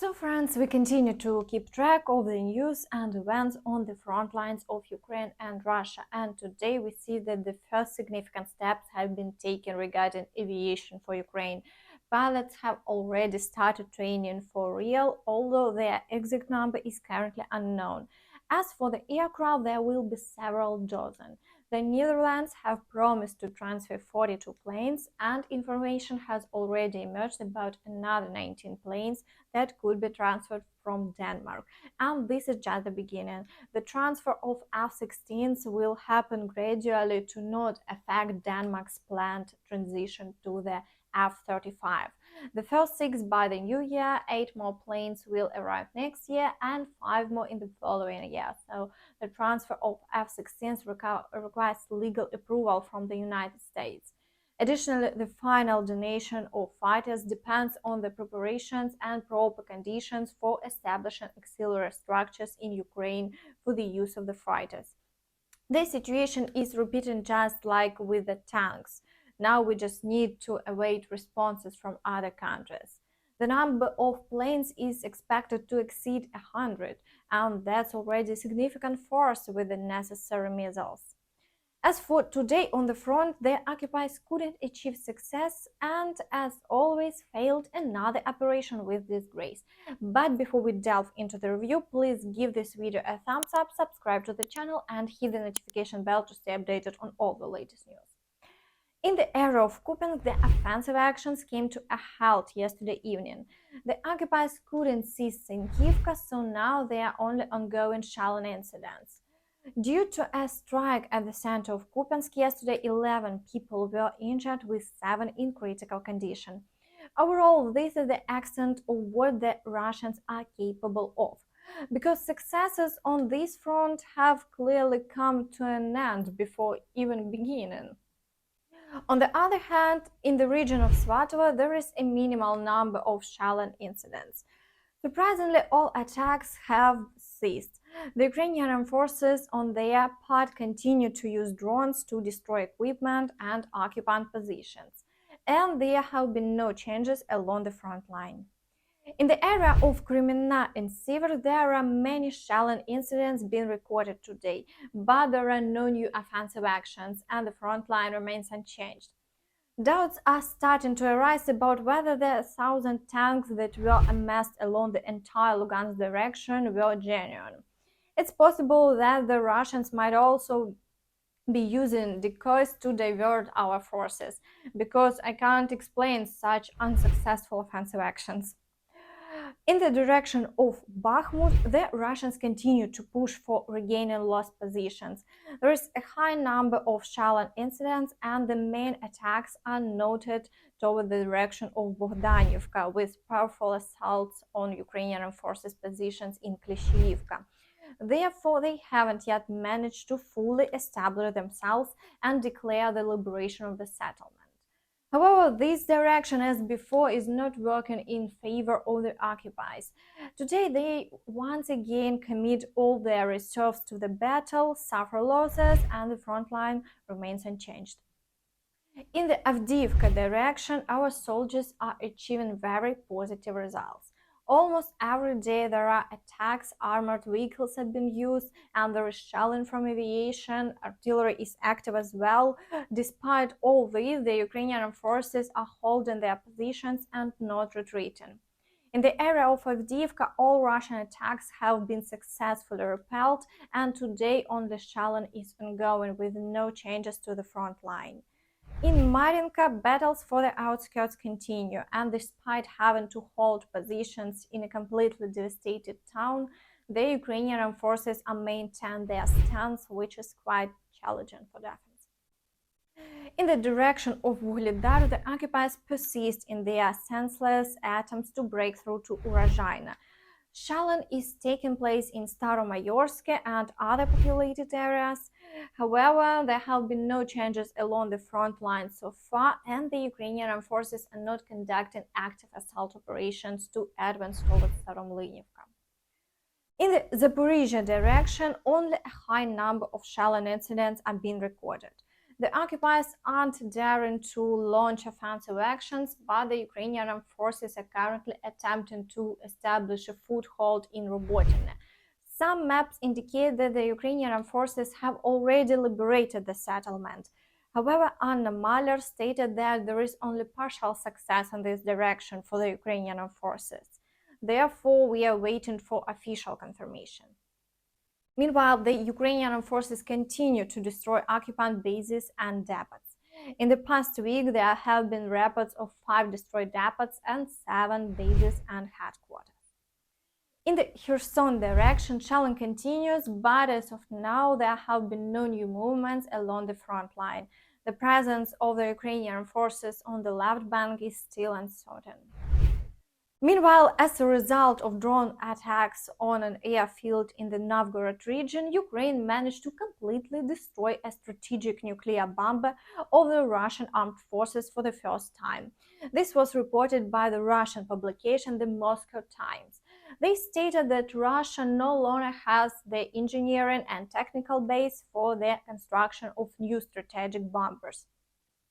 So friends, we continue to keep track of the news and events on the front lines of Ukraine and Russia, and today we see that the first significant steps have been taken regarding aviation for Ukraine. Pilots have already started training for real, although their exact number is currently unknown. As for the aircraft, there will be several dozen. The Netherlands have promised to transfer 42 planes, and information has already emerged about another 19 planes that could be transferred from Denmark. And this is just the beginning. The transfer of F-16s will happen gradually to not affect Denmark's planned transition to the F-35. The first 6 by the new year, 8 more planes will arrive next year and 5 more in the following year. So the transfer of F-16s requires legal approval from the United States. Additionally, the final donation of fighters depends on the preparations and proper conditions for establishing auxiliary structures in Ukraine for the use of the fighters. This situation is repeating just like with the tanks. Now we just need to await responses from other countries. The number of planes is expected to exceed 100, and that's already a significant force with the necessary missiles. As for today on the front, the occupiers couldn't achieve success and, as always, failed another operation with disgrace. But before we delve into the review, please give this video a thumbs up, subscribe to the channel and hit the notification bell to stay updated on all the latest news. In the area of Kupiansk, the offensive actions came to a halt yesterday evening. The occupiers couldn't seize Sinkivka, so now there are only ongoing shelling incidents. Due to a strike at the center of Kupiansk yesterday, 11 people were injured, with 7 in critical condition. Overall, this is the extent of what the Russians are capable of, because successes on this front have clearly come to an end before even beginning. On the other hand, in the region of Svatovo, there is a minimal number of shelling incidents. Surprisingly, all attacks have ceased. The Ukrainian forces, on their part, continue to use drones to destroy equipment and occupant positions, and there have been no changes along the front line. In the area of Kremenna and Sivir, there are many shelling incidents being recorded today, but there are no new offensive actions, and the front line remains unchanged. Doubts are starting to arise about whether the 1,000 tanks that were amassed along the entire Lugansk direction were genuine. It's possible that the Russians might also be using decoys to divert our forces, because I can't explain such unsuccessful offensive actions. In the direction of Bakhmut, the Russians continue to push for regaining lost positions. There is a high number of shelling incidents, and the main attacks are noted toward the direction of Bogdanivka, with powerful assaults on Ukrainian forces' positions in Klishchiivka. Therefore, they haven't yet managed to fully establish themselves and declare the liberation of the settlement. However, this direction, as before, is not working in favor of the occupiers. Today, they once again commit all their reserves to the battle, suffer losses, and the front line remains unchanged. In the Avdiivka direction, our soldiers are achieving very positive results. Almost every day there are attacks, armored vehicles have been used, and there is shelling from aviation, artillery is active as well. Despite all this, the Ukrainian forces are holding their positions and not retreating. In the area of Avdiivka, all Russian attacks have been successfully repelled, and today only shelling is ongoing with no changes to the front line. In Marinka, battles for the outskirts continue, and despite having to hold positions in a completely devastated town, the Ukrainian forces are maintaining their stance, which is quite challenging for defense. In the direction of Vuhledar, the occupiers persist in their senseless attempts to break through to Urozhaina. Shelling is taking place in Staromayorsk and other populated areas. However, there have been no changes along the front line so far, and the Ukrainian forces are not conducting active assault operations to advance towards Staromlynivka. In the Zaporizhia direction, only a high number of shelling incidents are being recorded. The occupiers aren't daring to launch offensive actions, but the Ukrainian armed forces are currently attempting to establish a foothold in Robotyne. Some maps indicate that the Ukrainian armed forces have already liberated the settlement. However, Anna Mahler stated that there is only partial success in this direction for the Ukrainian armed forces. Therefore, we are waiting for official confirmation. Meanwhile, the Ukrainian forces continue to destroy occupant bases and depots. In the past week, there have been reports of 5 destroyed depots and 7 bases and headquarters. In the Kherson direction, shelling continues, but as of now, there have been no new movements along the front line. The presence of the Ukrainian forces on the left bank is still uncertain. Meanwhile, as a result of drone attacks on an airfield in the Novgorod region, Ukraine managed to completely destroy a strategic nuclear bomber of the Russian armed forces for the first time. This was reported by the Russian publication The Moscow Times. They stated that Russia no longer has the engineering and technical base for the construction of new strategic bombers.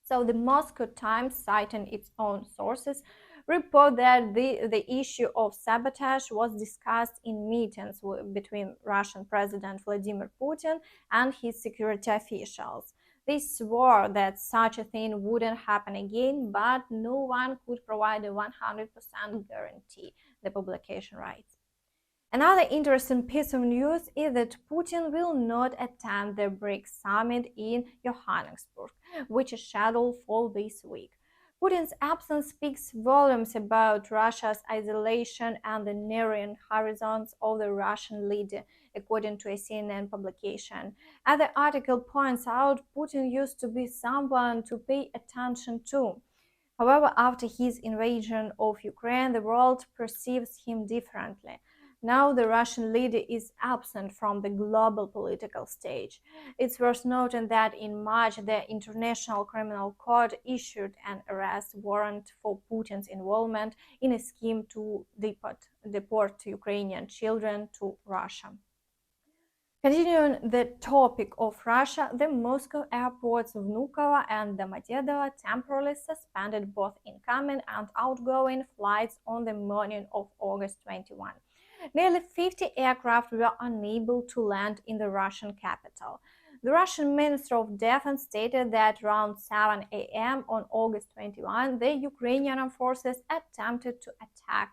So the Moscow Times, citing its own sources, report that the issue of sabotage was discussed in meetings between Russian President Vladimir Putin and his security officials. They swore that such a thing wouldn't happen again, but no one could provide a 100% guarantee, the publication writes. Another interesting piece of news is that Putin will not attend the BRICS summit in Johannesburg, which is scheduled for this week. Putin's absence speaks volumes about Russia's isolation and the narrowing horizons of the Russian leader, according to a CNN publication. As the article points out, Putin used to be someone to pay attention to. However, after his invasion of Ukraine, the world perceives him differently. Now the Russian leader is absent from the global political stage. It's worth noting that in March, the International Criminal Court issued an arrest warrant for Putin's involvement in a scheme to deport Ukrainian children to Russia. Continuing the topic of Russia, the Moscow airports Vnukovo and Domodedovo temporarily suspended both incoming and outgoing flights on the morning of August 21. Nearly 50 aircraft were unable to land in the Russian capital. The Russian Minister of Defense stated that around 7 a.m. on August 21, the Ukrainian forces attempted to attack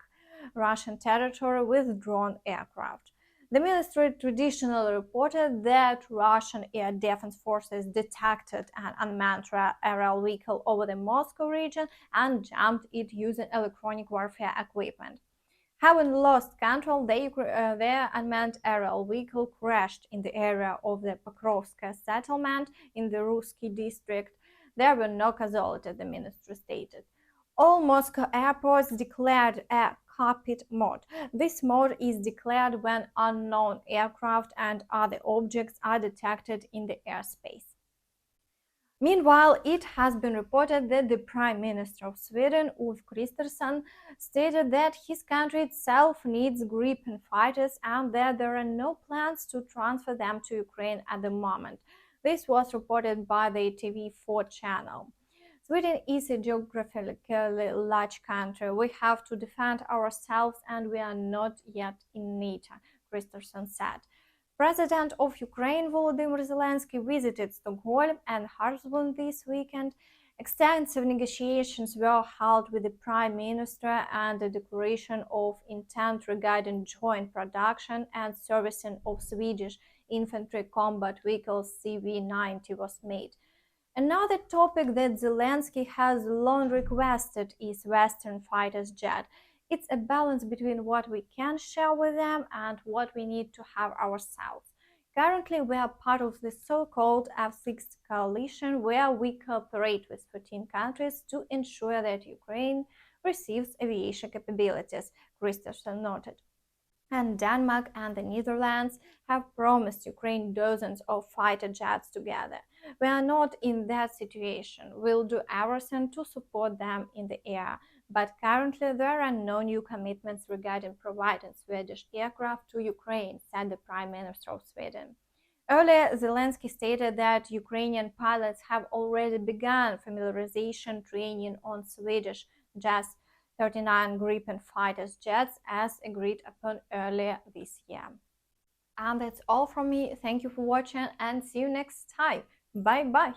Russian territory with drone aircraft. The ministry traditionally reported that Russian air defense forces detected an unmanned aerial vehicle over the Moscow region and jammed it using electronic warfare equipment. Having lost control, their unmanned aerial vehicle crashed in the area of the Pokrovska settlement in the Russky district. There were no casualties, the ministry stated. All Moscow airports declared a cockpit mode. This mode is declared when unknown aircraft and other objects are detected in the airspace. Meanwhile, it has been reported that the Prime Minister of Sweden, Ulf Kristersson, stated that his country itself needs Gripen fighters and that there are no plans to transfer them to Ukraine at the moment. This was reported by the TV4 channel. Sweden is a geographically large country. We have to defend ourselves and we are not yet in NATO, Kristersson said. President of Ukraine Volodymyr Zelensky visited Stockholm and Hartlepool this weekend. Extensive negotiations were held with the Prime Minister and a declaration of intent regarding joint production and servicing of Swedish infantry combat vehicles CV-90 was made. Another topic that Zelensky has long requested is Western fighters jet. It's a balance between what we can share with them and what we need to have ourselves. Currently, we are part of the so-called F6 coalition, where we cooperate with 14 countries to ensure that Ukraine receives aviation capabilities, Kristersson noted. And Denmark and the Netherlands have promised Ukraine dozens of fighter jets together. We are not in that situation. We'll do everything to support them in the air. But currently there are no new commitments regarding providing Swedish aircraft to Ukraine, said the Prime Minister of Sweden. Earlier, Zelensky stated that Ukrainian pilots have already begun familiarization training on Swedish Jas-39 Gripen fighter jets as agreed upon earlier this year. And that's all from me. Thank you for watching and see you next time. Bye bye.